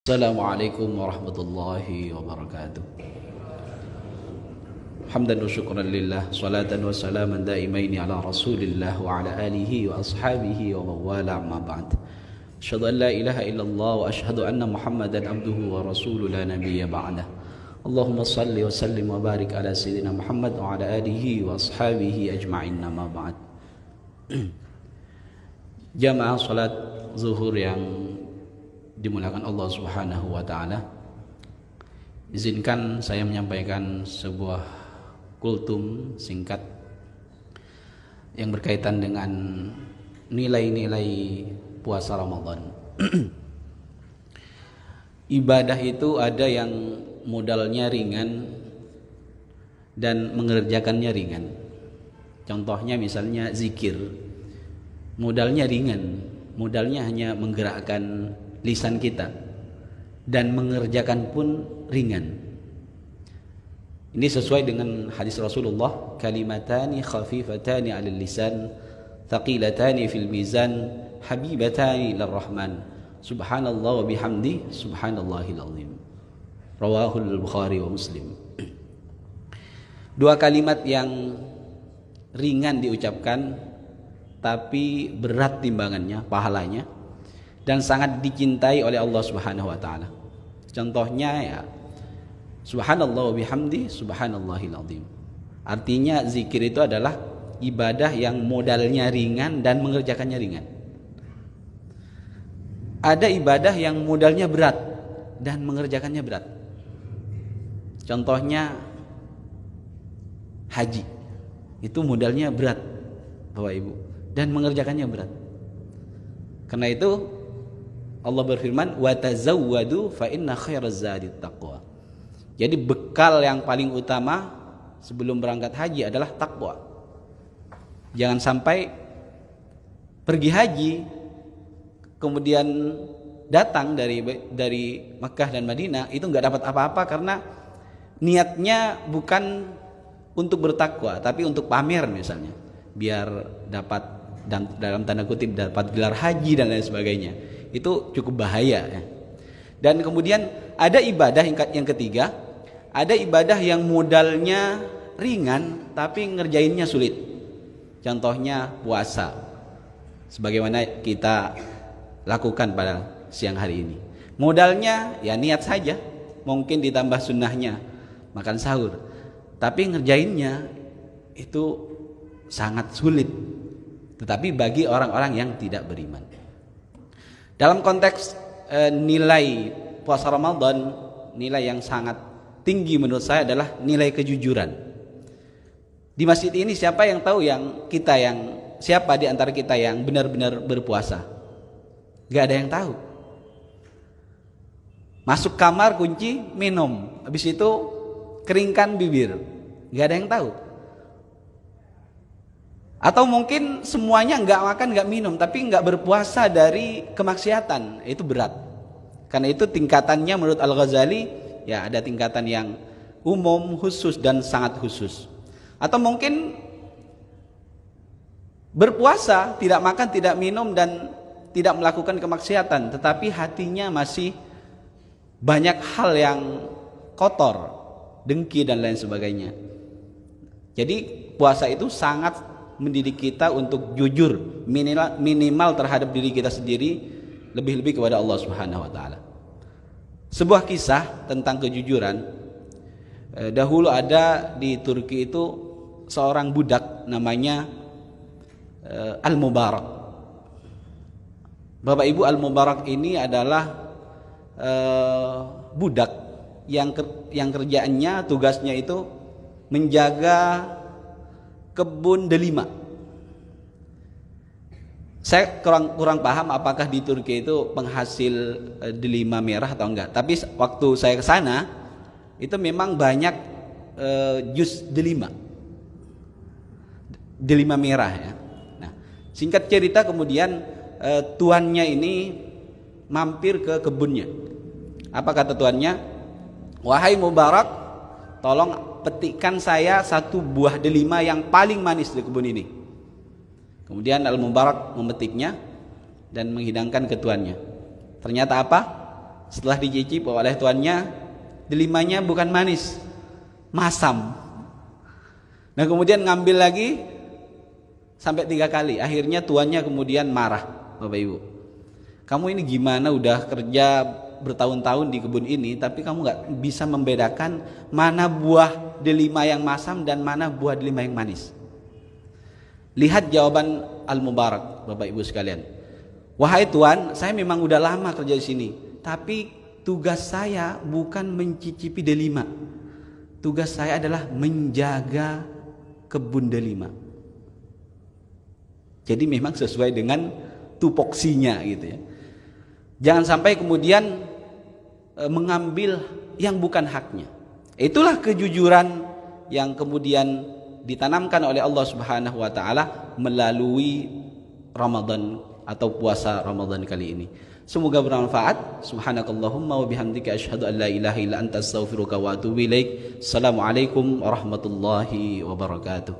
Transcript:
Assalamualaikum warahmatullahi wabarakatuh. Hamdan wa syukran lillah, salatan wa salaman daimaini ala rasulillah wa ala alihi wa ashabihi wa mawala amma ba'd. Asyhadu an la ilaha illallah wa asyhadu anna muhammadan abduhu wa rasuluhu la nabiyya ba'dah. Allahumma salli wa sallim wa barik ala sayyidina Muhammad wa ala alihi wa ashabihi ajma'in amma ba'd. Jamaah salat zuhur yang dimuliakan Allah Subhanahu wa taala, izinkan saya menyampaikan sebuah kultum singkat yang berkaitan dengan nilai-nilai puasa Ramadan. Ibadah itu ada yang modalnya ringan dan mengerjakannya ringan. Contohnya misalnya zikir, modalnya ringan, modalnya hanya menggerakkan lisan kita, dan mengerjakan pun ringan. Ini sesuai dengan hadis Rasulullah, kalimatani khafifatani 'alal lisan thaqilatani fil mizan habibatani lirrahman subhanallah wa bihamdi subhanallahil azim. Rawahul Bukhari wa Muslim. Dua kalimat yang ringan diucapkan tapi berat timbangannya, pahalanya, dan sangat dicintai oleh Allah Subhanahu wa taala. Contohnya ya, subhanallah wa bihamdi subhanallahil azim. Artinya zikir itu adalah ibadah yang modalnya ringan dan mengerjakannya ringan. Ada ibadah yang modalnya berat dan mengerjakannya berat. Contohnya haji. Itu modalnya berat, Bapak Ibu, dan mengerjakannya berat. Karena itu Allah berfirman, wa tazawwadu fa inna khairaz zadi taqwa. Jadi bekal yang paling utama sebelum berangkat haji adalah takwa. Jangan sampai pergi haji kemudian datang dari Makkah dan Madinah itu nggak dapat apa-apa karena niatnya bukan untuk bertakwa tapi untuk pamer misalnya, biar dapat, dan dalam tanda kutip dapat gelar haji dan lain sebagainya. Itu cukup bahaya ya. Dan kemudian ada ibadah yang ketiga, ada ibadah yang modalnya ringan tapi ngerjainnya sulit. Contohnya puasa, sebagaimana kita lakukan pada siang hari ini. Modalnya ya niat saja, mungkin ditambah sunnahnya makan sahur, tapi ngerjainnya itu sangat sulit. Tetapi bagi orang-orang yang tidak beriman, dalam konteks nilai puasa Ramadan, nilai yang sangat tinggi menurut saya adalah nilai kejujuran. Di masjid ini siapa yang tahu siapa di antara kita yang benar-benar berpuasa? Gak ada yang tahu. Masuk kamar, kunci, minum, habis itu keringkan bibir, gak ada yang tahu. Atau mungkin semuanya nggak makan, nggak minum, tapi nggak berpuasa dari kemaksiatan, itu berat. Karena itu tingkatannya menurut Al-Ghazali ya ada tingkatan yang umum, khusus, dan sangat khusus. Atau mungkin berpuasa, tidak makan, tidak minum, dan tidak melakukan kemaksiatan, tetapi hatinya masih banyak hal yang kotor, dengki dan lain sebagainya. Jadi puasa itu sangat mendidik kita untuk jujur, minimal terhadap diri kita sendiri, lebih-lebih kepada Allah Subhanahu wa taala. Sebuah kisah tentang kejujuran. Dahulu ada di Turki itu seorang budak namanya Al-Mubarak. Bapak Ibu, Al-Mubarak ini adalah budak yang kerjaannya, tugasnya itu menjaga kebun delima. Saya kurang paham apakah di Turki itu penghasil delima merah atau enggak. Tapi waktu saya ke sana itu memang banyak jus delima merah ya. Nah, singkat cerita kemudian tuannya ini mampir ke kebunnya. Apa kata tuannya? Wahai Mubarak, tolong petikkan saya satu buah delima yang paling manis di kebun ini. Kemudian Al-Mubarak memetiknya dan menghidangkan ke tuannya. Ternyata apa? Setelah dicicip oleh tuannya, delimanya bukan manis, masam. Nah kemudian ngambil lagi sampai 3 kali. Akhirnya tuannya kemudian marah. Bapak Ibu, kamu ini gimana, udah kerja bertahun-tahun di kebun ini, tapi kamu nggak bisa membedakan mana buah delima yang masam dan mana buah delima yang manis. Lihat jawaban Al-Mubarak, Bapak Ibu sekalian. Wahai Tuan, saya memang udah lama kerja di sini, tapi tugas saya bukan mencicipi delima. Tugas saya adalah menjaga kebun delima. Jadi memang sesuai dengan tupoksinya gitu ya. Jangan sampai kemudian mengambil yang bukan haknya. Itulah kejujuran yang kemudian ditanamkan oleh Allah Subhanahu wa taala melalui Ramadan atau puasa Ramadan kali ini. Semoga bermanfaat. Subhanakallahumma wa bihamdika asyhadu an la ilaha illa anta astaghfiruka wa atubu ilaik. Assalamualaikum warahmatullahi wabarakatuh.